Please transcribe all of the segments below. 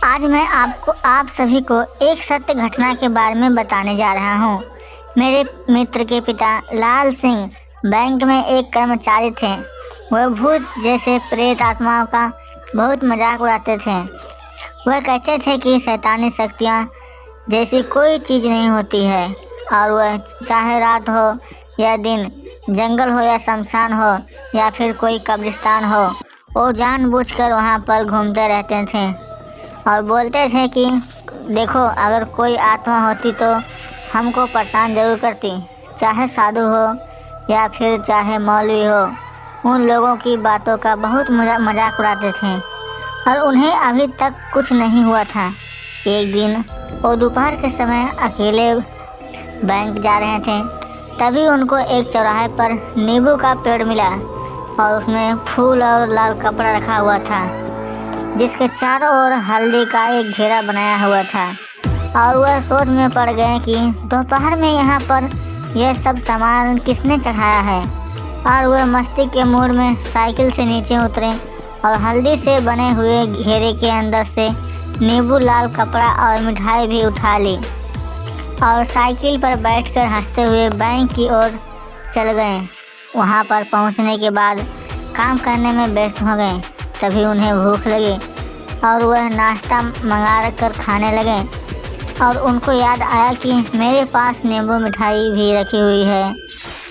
आज मैं आप सभी को एक सत्य घटना के बारे में बताने जा रहा हूँ। मेरे मित्र के पिता लाल सिंह बैंक में एक कर्मचारी थे। वह भूत जैसे प्रेत आत्माओं का बहुत मजाक उड़ाते थे। वह कहते थे कि शैतानी शक्तियाँ जैसी कोई चीज़ नहीं होती है और वह चाहे रात हो या दिन, जंगल हो या शमशान हो या फिर कोई कब्रिस्तान हो, वो जानबूझकर वहाँ पर घूमते रहते थे और बोलते थे कि देखो, अगर कोई आत्मा होती तो हमको परेशान ज़रूर करती, चाहे साधु हो या फिर चाहे मौलवी हो। उन लोगों की बातों का बहुत मजाक उड़ाते थे और उन्हें अभी तक कुछ नहीं हुआ था। एक दिन वो दोपहर के समय अकेले बैंक जा रहे थे, तभी उनको एक चौराहे पर नींबू का पेड़ मिला और उसमें फूल और लाल कपड़ा रखा हुआ था, जिसके चारों ओर हल्दी का एक घेरा बनाया हुआ था। और वह सोच में पड़ गए कि दोपहर में यहाँ पर यह सब सामान किसने चढ़ाया है। और वह मस्ती के मूड में साइकिल से नीचे उतरे और हल्दी से बने हुए घेरे के अंदर से नींबू, लाल कपड़ा और मिठाई भी उठा ली और साइकिल पर बैठकर हंसते हुए बैंक की ओर चल गए। वहाँ पर पहुँचने के बाद काम करने में व्यस्त हो गए। तभी उन्हें भूख लगी और वह नाश्ता मंगा कर खाने लगे और उनको याद आया कि मेरे पास नींबू मिठाई भी रखी हुई है,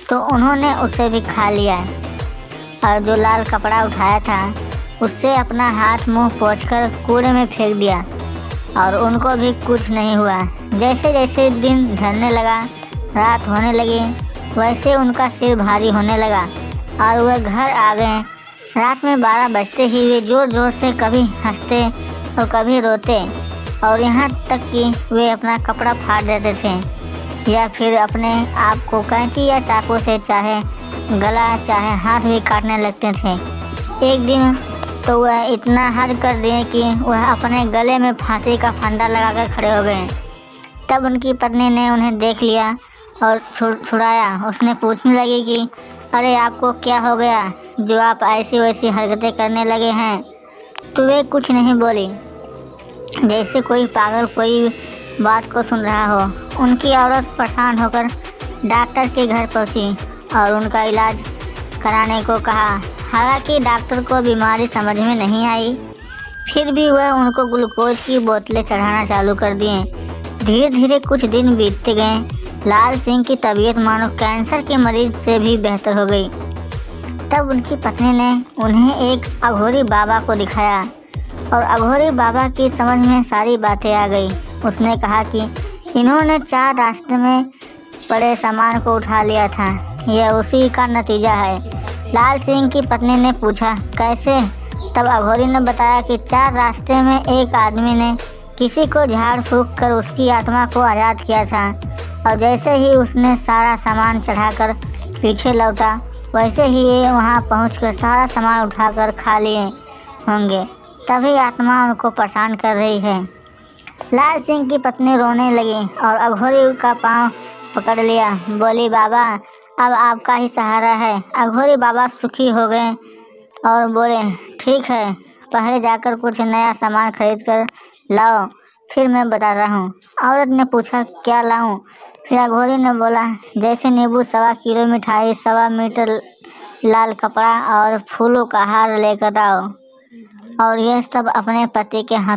तो उन्होंने उसे भी खा लिया और जो लाल कपड़ा उठाया था उससे अपना हाथ मुंह पोंछकर कूड़े में फेंक दिया और उनको भी कुछ नहीं हुआ। जैसे जैसे दिन ढलने लगा, रात होने लगी, वैसे उनका सिर भारी होने लगा और वह घर आ गए। रात में 12 बजते ही वे ज़ोर ज़ोर से कभी हंसते और कभी रोते और यहाँ तक कि वे अपना कपड़ा फाड़ देते थे या फिर अपने आप को कैंची या चाकू से चाहे गला चाहे हाथ भी काटने लगते थे। एक दिन तो वह इतना हद कर दिए कि वह अपने गले में फांसी का फंदा लगाकर खड़े हो गए। तब उनकी पत्नी ने उन्हें देख लिया और छुड़ाया। उसने पूछने लगी कि अरे आपको क्या हो गया जो आप ऐसी वैसी हरकतें करने लगे हैं। तो वे कुछ नहीं बोली, जैसे कोई पागल कोई बात को सुन रहा हो। उनकी औरत परेशान होकर डॉक्टर के घर पहुंची और उनका इलाज कराने को कहा। हालांकि डॉक्टर को बीमारी समझ में नहीं आई, फिर भी वह उनको ग्लूकोज की बोतलें चढ़ाना चालू कर दिए। धीरे धीरे कुछ दिन बीतते गए। लाल सिंह की तबीयत मानो कैंसर के मरीज से भी बेहतर हो गई। तब उनकी पत्नी ने उन्हें एक अघोरी बाबा को दिखाया और अघोरी बाबा की समझ में सारी बातें आ गई। उसने कहा कि इन्होंने 4 रास्ते में पड़े सामान को उठा लिया था, यह उसी का नतीजा है। लाल सिंह की पत्नी ने पूछा कैसे? तब अघोरी ने बताया कि 4 रास्ते में एक आदमी ने किसी को झाड़ फूंक कर उसकी आत्मा को आज़ाद किया था और जैसे ही उसने सारा सामान चढ़ाकर पीछे लौटा, वैसे ही ये वहाँ पहुँचकर सारा सामान उठाकर खा लिए होंगे। तभी आत्मा उनको परेशान कर रही है। लाल सिंह की पत्नी रोने लगी और अघोरी का पाँव पकड़ लिया। बोली बाबा, अब आपका ही सहारा है। अघोरी बाबा सुखी हो गए और बोले ठीक है, पहले जाकर कुछ नया सामान खरीद कर लाओ, फिर मैं बताता हूँ। औरत ने पूछा क्या लाऊं? फिर अघोरी ने बोला जैसे नींबू, 1.25 किलो मिठाई, 1.25 मीटर लाल कपड़ा और फूलों का हार लेकर आओ और यह सब अपने पति के हाथ